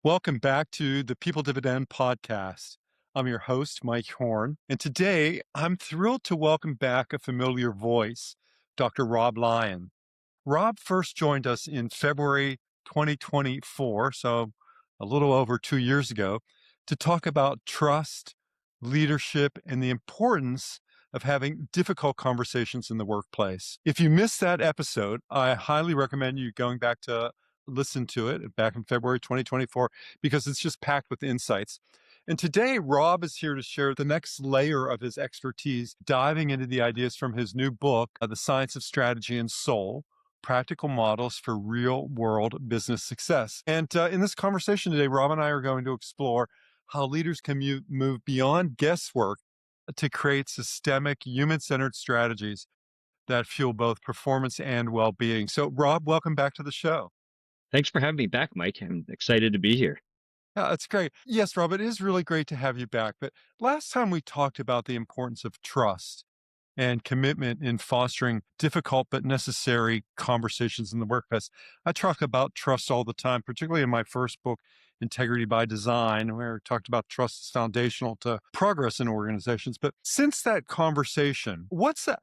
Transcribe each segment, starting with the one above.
Welcome back to the People Dividend Podcast. I'm your host, Mike Horne, and today I'm thrilled to welcome back a familiar voice, Dr. Rob Lyon. Rob first joined us in February 2024, so a little over 2 years ago, to talk about trust, leadership, and the importance of having difficult conversations in the workplace. If you missed that episode, I highly recommend you going back to listen to it back in February 2024 because it's just packed with insights. And today, Rob is here to share the next layer of his expertise, diving into the ideas from his new book, The Science of Strategy and Soul: Practical Models for Real World Business Success. And in this conversation today, Rob and I are going to explore how leaders can move beyond guesswork to create systemic, human-centered strategies that fuel both performance and well-being. So, Rob, welcome back to the show. Thanks for having me back, Mike. I'm excited to be here. Yeah, that's great. Yes, Rob, it is really great to have you back. But last time we talked about the importance of trust and commitment in fostering difficult but necessary conversations in the workplace. I talk about trust all the time, particularly in my first book, Integrity by Design, where I talked about trust is foundational to progress in organizations. But since that conversation,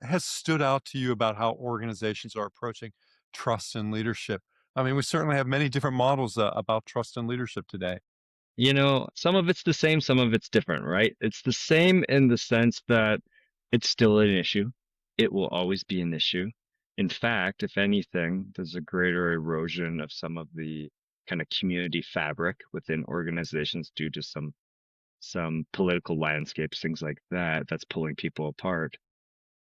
has stood out to you about how organizations are approaching trust and leadership? I mean, we certainly have many different models about trust and leadership today. Some of it's the same, some of it's different, right? It's the same in the sense that it's still an issue. It will always be an issue. In fact, if anything, there's a greater erosion of some of the kind of community fabric within organizations due to some political landscapes, things like that, that's pulling people apart.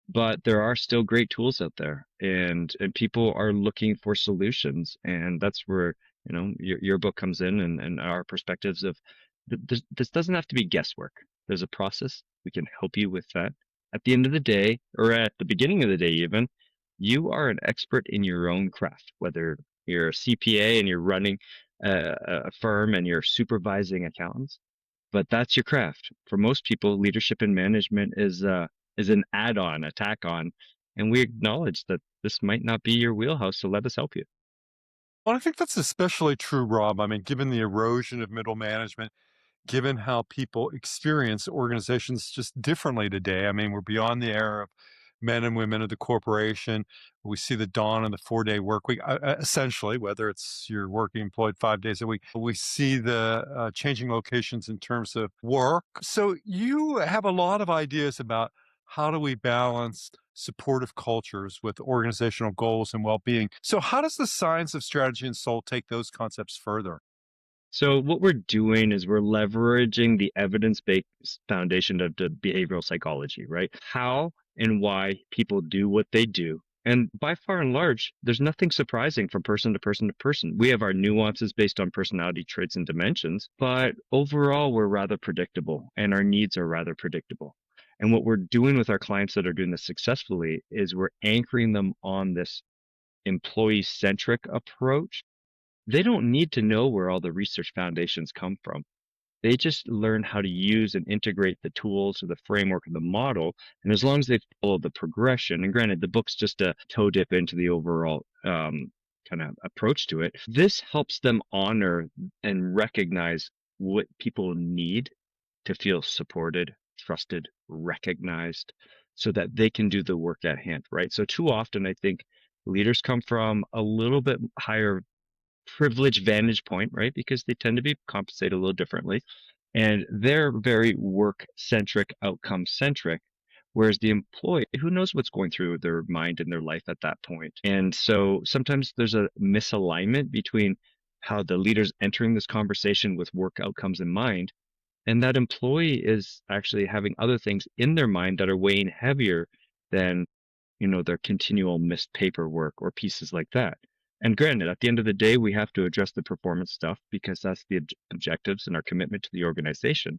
But there are still great tools out there, and people are looking for solutions, and that's where your book comes in, and our perspectives of this doesn't have to be guesswork. There's a process. We can help you with that. At the end of the day, or at the beginning of the day even, you are an expert in your own craft, whether you're a CPA and you're running a firm and you're supervising accountants, but that's your craft. For most people, leadership and management is an add-on, a tack-on, and we acknowledge that this might not be your wheelhouse, so let us help you. Well, I think that's especially true, Rob. I mean, given the erosion of middle management, given how people experience organizations just differently today. I mean, we're beyond the era of men and women of the corporation. We see the dawn of the 4-day work week, essentially, whether it's you're working employed 5 days a week. We see the changing locations in terms of work. So you have a lot of ideas about how do we balance supportive cultures with organizational goals and well-being. So how does the science of strategy and soul take those concepts further? So what we're doing is we're leveraging the evidence-based foundation of the behavioral psychology, right? How and why people do what they do. And by far and large, there's nothing surprising from person to person to person. We have our nuances based on personality traits and dimensions, but overall, we're rather predictable and our needs are rather predictable. And what we're doing with our clients that are doing this successfully is we're anchoring them on this employee-centric approach. They don't need to know where all the research foundations come from. They just learn how to use and integrate the tools or the framework of the model. And as long as they follow the progression, and granted, the book's just a toe dip into the overall kind of approach to it, this helps them honor and recognize what people need to feel supported, trusted, recognized, so that they can do the work at hand, right? So too often, I think leaders come from a little bit higher privileged vantage point, right? Because they tend to be compensated a little differently. And they're very work centric, outcome centric. Whereas the employee, who knows what's going through their mind and their life at that point. And so sometimes there's a misalignment between how the leader's entering this conversation with work outcomes in mind, and that employee is actually having other things in their mind that are weighing heavier than, their continual missed paperwork or pieces like that. And granted, at the end of the day, we have to address the performance stuff because that's the objectives and our commitment to the organization.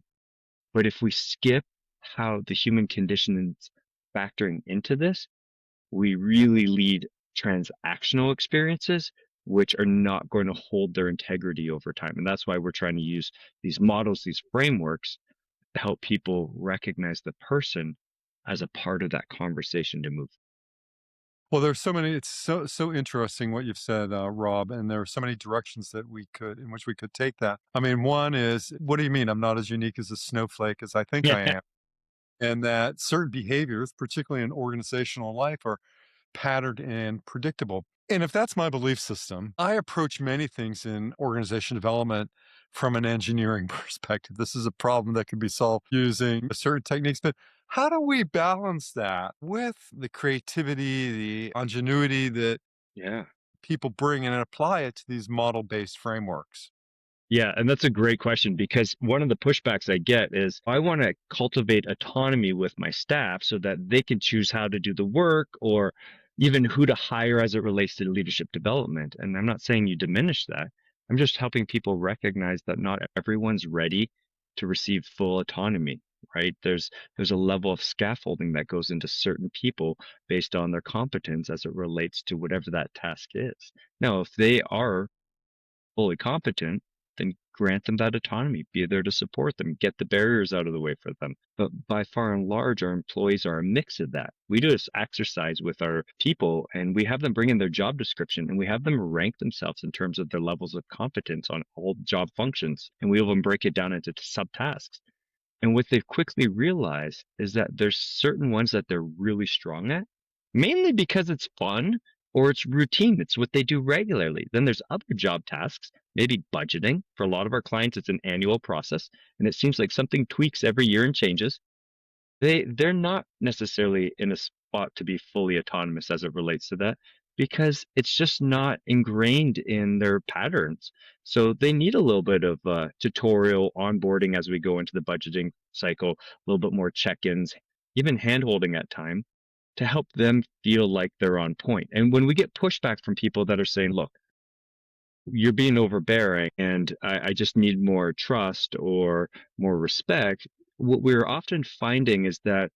But if we skip how the human condition is factoring into this, we really lead transactional experiences, which are not going to hold their integrity over time. And that's why we're trying to use these models, these frameworks, to help people recognize the person as a part of that conversation to move. Well, there's so many. It's so interesting what you've said, Rob, and there are so many directions that in which we could take that. I mean, one is, what do you mean? I'm not as unique as a snowflake as I think I Yeah. am, and that certain behaviors, particularly in organizational life, are patterned and predictable. And if that's my belief system, I approach many things in organization development from an engineering perspective. This is a problem that can be solved using certain techniques, but how do we balance that with the creativity, the ingenuity that Yeah. people bring and apply it to these model based frameworks? Yeah, and that's a great question because one of the pushbacks I get is I want to cultivate autonomy with my staff so that they can choose how to do the work or even who to hire as it relates to leadership development. And I'm not saying you diminish that. I'm just helping people recognize that not everyone's ready to receive full autonomy, right? There's a level of scaffolding that goes into certain people based on their competence as it relates to whatever that task is. Now, if they are fully competent, then grant them that autonomy, be there to support them, get the barriers out of the way for them. But by far and large, our employees are a mix of that. We do this exercise with our people and we have them bring in their job description and we have them rank themselves in terms of their levels of competence on all job functions. And we have them break it down into subtasks. And what they've quickly realized is that there's certain ones that they're really strong at, mainly because it's fun or it's routine. It's what they do regularly. Then there's other job tasks, maybe budgeting. For a lot of our clients, it's an annual process, and it seems like something tweaks every year and changes. They're not necessarily in a spot to be fully autonomous as it relates to that because it's just not ingrained in their patterns. So they need a little bit of tutorial onboarding as we go into the budgeting cycle, a little bit more check-ins, even hand-holding at time to help them feel like they're on point. And when we get pushback from people that are saying, look, you're being overbearing and I just need more trust or more respect, what we're often finding is that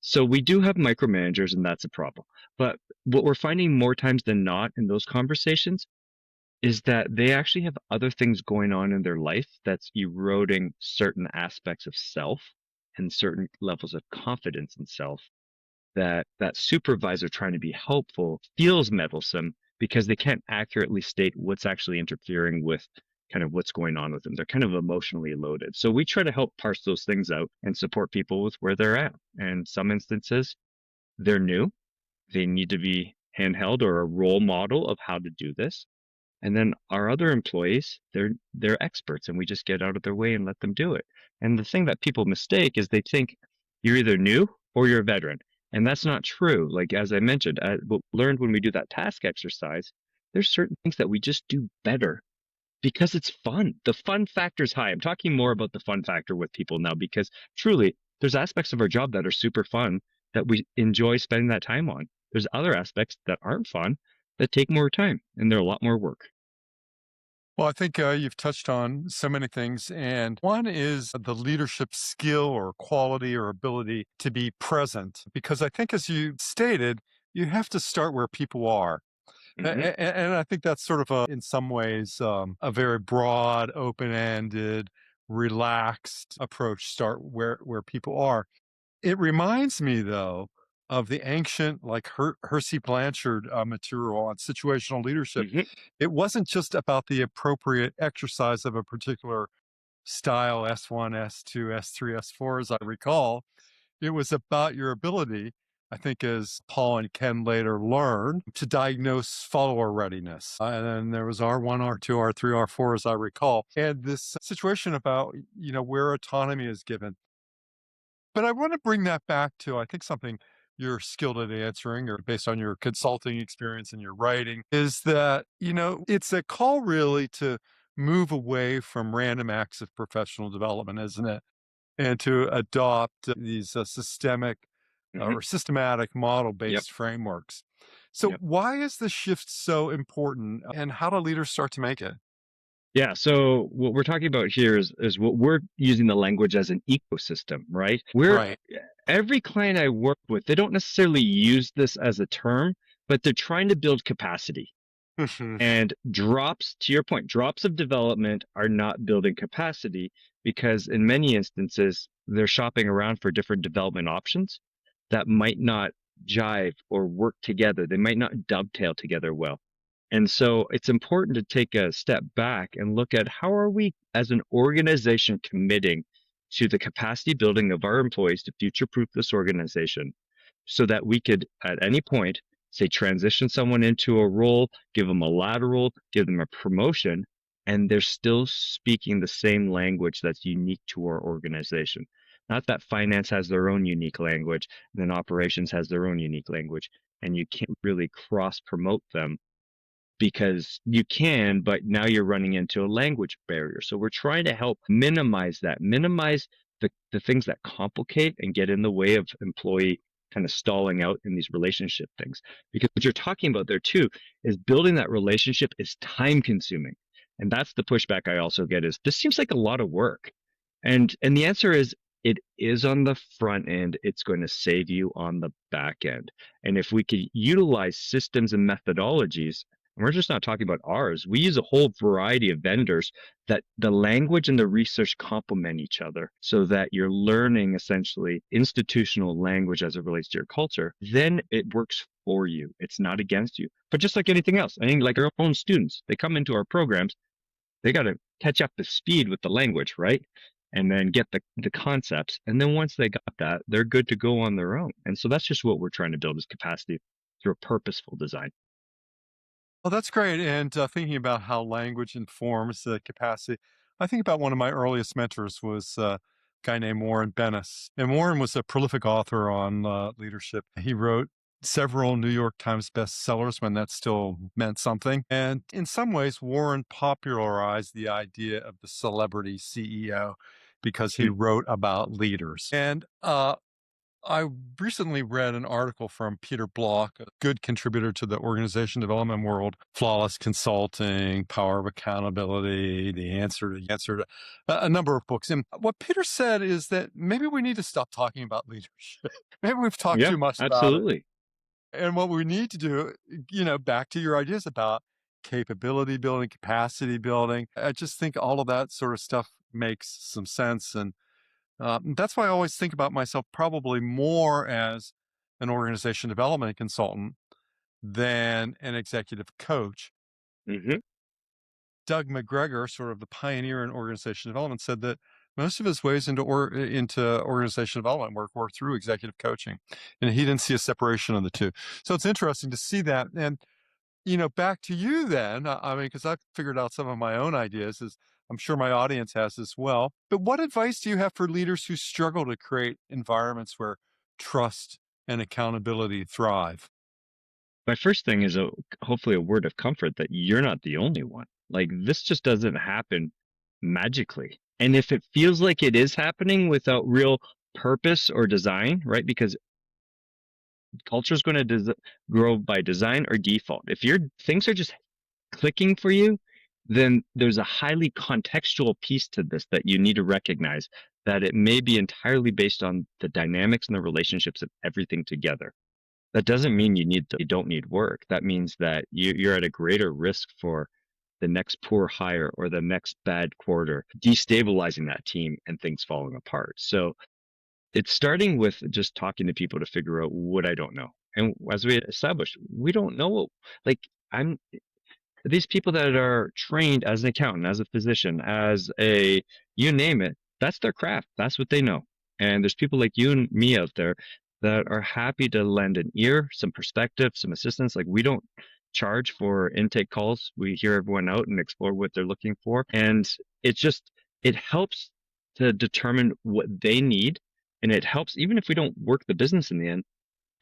so we do have micromanagers, and that's a problem. But what we're finding more times than not in those conversations is that they actually have other things going on in their life that's eroding certain aspects of self and certain levels of confidence in self that supervisor trying to be helpful feels meddlesome because they can't accurately state what's actually interfering with kind of what's going on with them. They're kind of emotionally loaded. So we try to help parse those things out and support people with where they're at. And some instances, they're new. They need to be handheld or a role model of how to do this. And then our other employees, they're experts and we just get out of their way and let them do it. And the thing that people mistake is they think you're either new or you're a veteran. And that's not true. Like as I mentioned, what we learned when we do that task exercise, there's certain things that we just do better because it's fun. The fun factor is high. I'm talking more about the fun factor with people now because truly there's aspects of our job that are super fun that we enjoy spending that time on. There's other aspects that aren't fun that take more time and they're a lot more work. Well, I think you've touched on so many things. And one is the leadership skill or quality or ability to be present. Because I think, as you stated, you have to start where people are. Hmm. And I think that's sort of in some ways, a very broad, open-ended, relaxed approach. Start where people are. It reminds me, though, of the ancient, like Hersey Blanchard material on situational leadership. Hmm. It wasn't just about the appropriate exercise of a particular style, S1, S2, S3, S4, as I recall. It was about your ability, I think, as Paul and Ken later learned, to diagnose follower readiness. And then there was R1, R2, R3, R4, as I recall. And this situation about, where autonomy is given. But I want to bring that back to, I think, something you're skilled at answering, or based on your consulting experience and your writing, is that, it's a call really to move away from random acts of professional development, isn't it? And to adopt these systemic Hmm. or systematic model Yep. based frameworks. So, Yep. why is the shift so important, and how do leaders start to make it? Yeah. So what we're talking about here is what we're using the language as an ecosystem, right? We're Right. every client I work with, they don't necessarily use this as a term, but they're trying to build capacity. Mhm. And drops, to your point, drops of development are not building capacity because in many instances, they're shopping around for different development options that might not jive or work together. They might not dovetail together well. And so it's important to take a step back and look at how are we as an organization committing to the capacity building of our employees to future-proof this organization so that we could at any point say transition someone into a role, give them a lateral, give them a promotion, and they're still speaking the same language that's unique to our organization. Not that finance has their own unique language, and then operations has their own unique language, and you can't really cross promote them because you can, but now you're running into a language barrier. So we're trying to help minimize that, minimize the things that complicate and get in the way of employee kind of stalling out in these relationship things. Because what you're talking about there too is building that relationship is time consuming. And that's the pushback I also get is this seems like a lot of work. And the answer is it is on the front end, it's going to save you on the back end. And if we could utilize systems and methodologies, and we're just not talking about ours, we use a whole variety of vendors that the language and the research complement each other so that you're learning essentially institutional language as it relates to your culture, then it works for you. It's not against you. But just like anything else, I think like our own students, they come into our programs, they got to catch up to speed with the language, right? And then get the concepts. And then once they got that, they're good to go on their own. And so that's just what we're trying to build is capacity through a purposeful design. Well, that's great. And thinking about how language informs the capacity, I think about one of my earliest mentors was a guy named Warren Bennis. And Warren was a prolific author on leadership. He wrote several New York Times bestsellers when that still meant something. And in some ways, Warren popularized the idea of the celebrity CEO because he Hmm. wrote about leaders. And I recently read an article from Peter Block, a good contributor to the organization development world, flawless consulting, power of accountability, the answer to a number of books. And what Peter said is that maybe we need to stop talking about leadership. Maybe we've talked Yeah, too much about it. absolutely. And what we need to do, back to your ideas about capability building, capacity building, I just think all of that sort of stuff makes some sense. And that's why I always think about myself probably more as an organization development consultant than an executive coach. Hmm. Doug McGregor, sort of the pioneer in organization development, said that most of his ways into organization development work were through executive coaching, and he didn't see a separation of the two. So it's interesting to see that. And back to you then. I mean, because I've figured out some of my own ideas, as I'm sure my audience has as well. But what advice do you have for leaders who struggle to create environments where trust and accountability thrive? My first thing is hopefully a word of comfort that you're not the only one. Like this just doesn't happen magically. And if it feels like it is happening without real purpose or design, right? Because culture is going to grow by design or default. If your things are just clicking for you, then there's a highly contextual piece to this that you need to recognize that it may be entirely based on the dynamics and the relationships of everything together. That doesn't mean you don't need work. That means that you're at a greater risk for the next poor hire or the next bad quarter, destabilizing that team and things falling apart. So it's starting with just talking to people to figure out what I don't know. And as we established, we don't know. Like I'm these people that are trained as an accountant, as a physician, as a you name it, that's their craft. That's what they know. And there's people like you and me out there that are happy to lend an ear, some perspective, some assistance. Like we don't charge for intake calls. We hear everyone out and explore what they're looking for. And it helps to determine what they need. And it helps, even if we don't work the business in the end,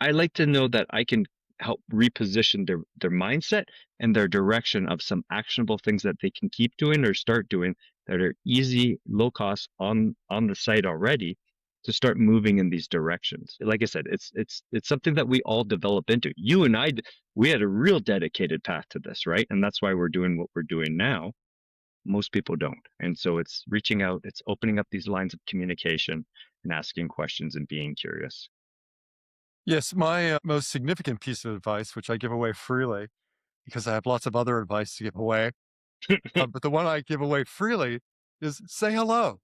I like to know that I can help reposition their mindset and their direction of some actionable things that they can keep doing or start doing that are easy, low cost on the site already to start moving in these directions. Like I said, it's something that we all develop into. You and I, we had a real dedicated path to this, right? And that's why we're doing what we're doing now. Most people don't. And so it's reaching out, it's opening up these lines of communication and asking questions and being curious. Yes, my most significant piece of advice, which I give away freely because I have lots of other advice to give away, but the one I give away freely is say hello.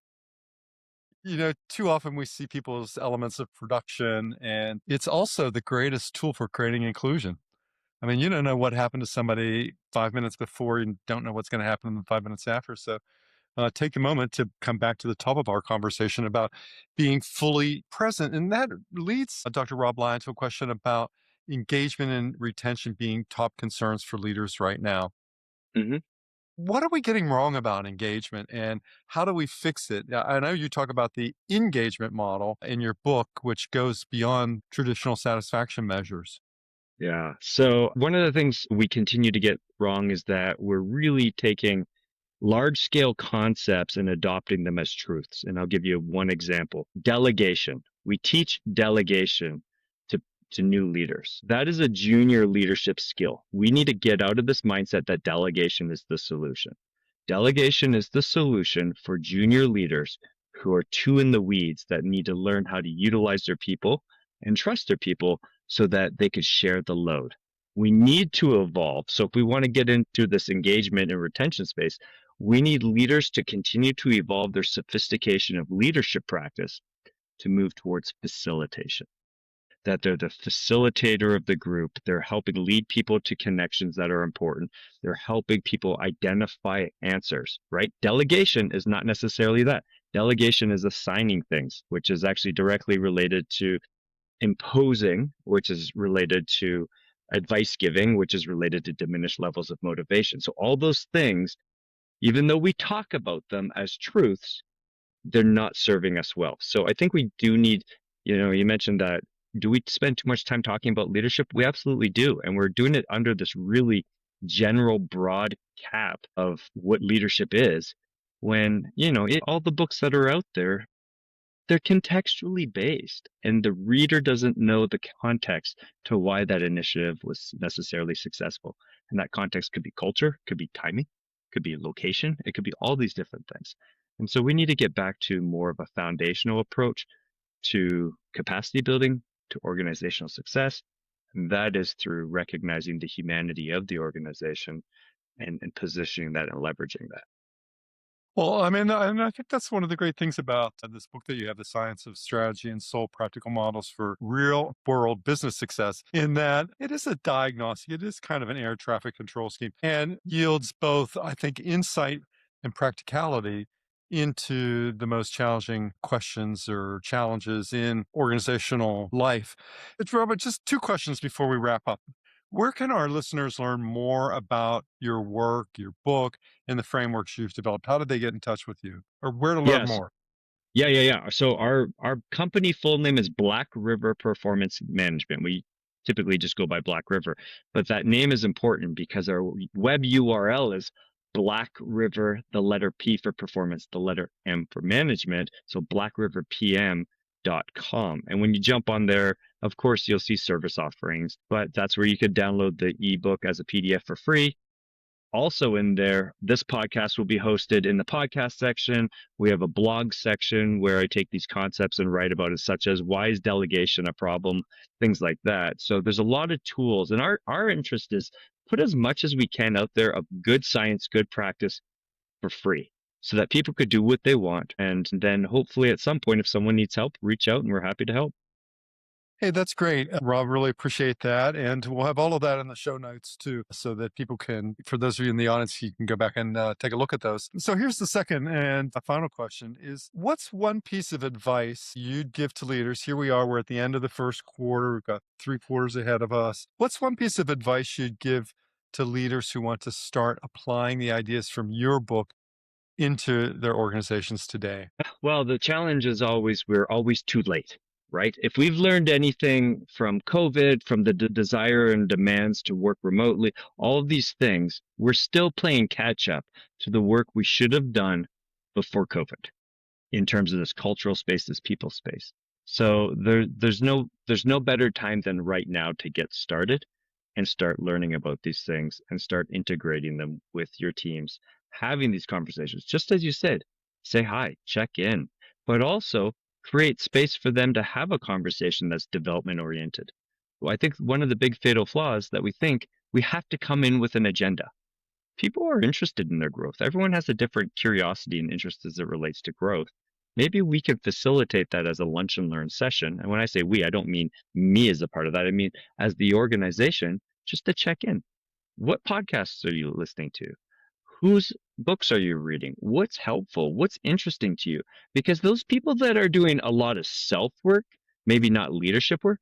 Too often we see people as elements of production, and it's also the greatest tool for creating inclusion. I mean, you don't know what happened to somebody 5 minutes before, you don't know what's going to happen 5 minutes after. So take a moment to come back to the top of our conversation about being fully present. And that leads Dr. Rob Lyon to a question about engagement and retention being top concerns for leaders right now. Hmm. What are we getting wrong about engagement and how do we fix it? I know you talk about the engagement model in your book, which goes beyond traditional satisfaction measures. Yeah. So one of the things we continue to get wrong is that we're really taking large scale concepts and adopting them as truths. And I'll give you one example. Delegation. We teach delegation to, to new leaders. That is a junior leadership skill. We need to get out of this mindset that delegation is the solution. Delegation is the solution for junior leaders who are too in the weeds that need to learn how to utilize their people and trust their people so that they could share the load. We need to evolve. So if we want to get into this engagement and retention space, we need leaders to continue to evolve their sophistication of leadership practice to move towards facilitation. That they're the facilitator of the group. They're helping lead people to connections that are important. They're helping people identify answers, right? Delegation is not necessarily that. Delegation is assigning things, which is actually directly related to imposing, which is related to advice giving, which is related to diminished levels of motivation. So all those things, even though we talk about them as truths, they're not serving us well. So I think we do need, you mentioned that, do we spend too much time talking about leadership? We absolutely do. And we're doing it under this really general, broad cap of what leadership is when, all the books that are out there, they're contextually based, and the reader doesn't know the context to why that initiative was necessarily successful. And that context could be culture, could be timing, could be location, it could be all these different things. And so we need to get back to more of a foundational approach to capacity building, to organizational success. And that is through recognizing the humanity of the organization and positioning that and leveraging that. Well, I mean, and I think that's one of the great things about this book that you have, The Science of Strategy and Soul Practical Models for Real World Business Success, in that it is a diagnostic, it is kind of an air traffic control scheme and yields both, I think, insight and practicality into the most challenging questions or challenges in organizational life. It's Robert, just two questions before we wrap up. Where can our listeners learn more about your work, your book, and the frameworks you've developed? How did they get in touch with you or where to learn Yes. more? Yeah. So our company full name is Black River Performance Management. We typically just go by Black River, but that name is important because our web URL is Black River, the letter P for performance, the letter M for management. So blackriverpm.com. And when you jump on there, of course, you'll see service offerings, but that's where you could download the ebook as a PDF for free. Also in there, this podcast will be hosted in the podcast section. We have a blog section where I take these concepts and write about it, such as why is delegation a problem, things like that. So there's a lot of tools, and our interest is put as much as we can out there of good science, good practice for free so that people could do what they want. And then hopefully at some point, if someone needs help, reach out and we're happy to help. Hey, that's great. Rob, really appreciate that. And we'll have all of that in the show notes too, so that people can, for those of you in the audience, you can go back and take a look at those. So here's the second and the final question is, what's one piece of advice you'd give to leaders? Here we are, we're at the end of the first quarter. We've got 3 quarters ahead of us. What's one piece of advice you'd give to leaders who want to start applying the ideas from your book into their organizations today? Well, the challenge is always we're always too late, right? If we've learned anything from COVID, from the desire and demands to work remotely, all of these things, we're still playing catch up to the work we should have done before COVID in terms of this cultural space, this people space. So there's no better time than right now to get started and start learning about these things and start integrating them with your teams, having these conversations. Just as you said, say hi, check in, but also create space for them to have a conversation that's development oriented. Well, I think one of the big fatal flaws that we think we have to come in with an agenda. People are interested in their growth. Everyone has a different curiosity and interest as it relates to growth. maybe we can facilitate that as a lunch and learn session. And when I say we, I don't mean me as a part of that. I mean, as the organization, just to check in. What podcasts are you listening to? Whose books are you reading? What's helpful? What's interesting to you? Because those people that are doing a lot of self work, maybe not leadership work,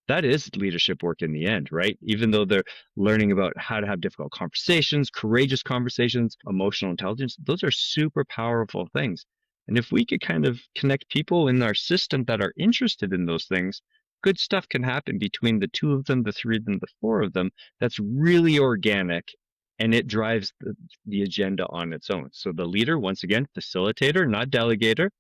that is leadership work in the end, right? Even though they're learning about how to have difficult conversations, courageous conversations, emotional intelligence, those are super powerful things. And if we could kind of connect people in our system that are interested in those things, good stuff can happen between the two of them, the three of them, the four of them. That's really organic and it drives the agenda on its own. So the leader, once again, facilitator, not delegator,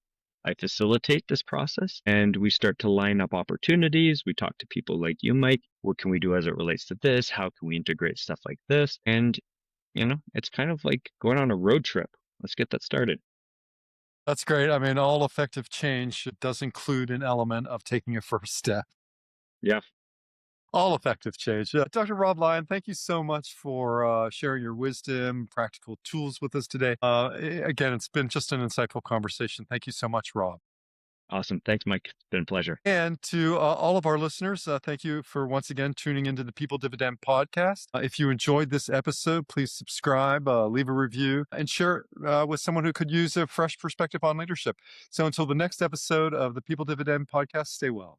I facilitate this process and we start to line up opportunities. We talk to people like you, Mike. What can we do as it relates to this? How can we integrate stuff like this? And, it's kind of like going on a road trip. Let's get that started. That's great. I mean, all effective change does include an element of taking a first step. Yeah. All effective change. Dr. Rob Lyon, thank you so much for sharing your wisdom, practical tools with us today. Again, it's been just an insightful conversation. Thank you so much, Rob. Awesome. Thanks, Mike. It's been a pleasure. And to all of our listeners, thank you for once again tuning into the People Dividend Podcast. If you enjoyed this episode, please subscribe, leave a review, and share it with someone who could use a fresh perspective on leadership. So until the next episode of the People Dividend Podcast, stay well.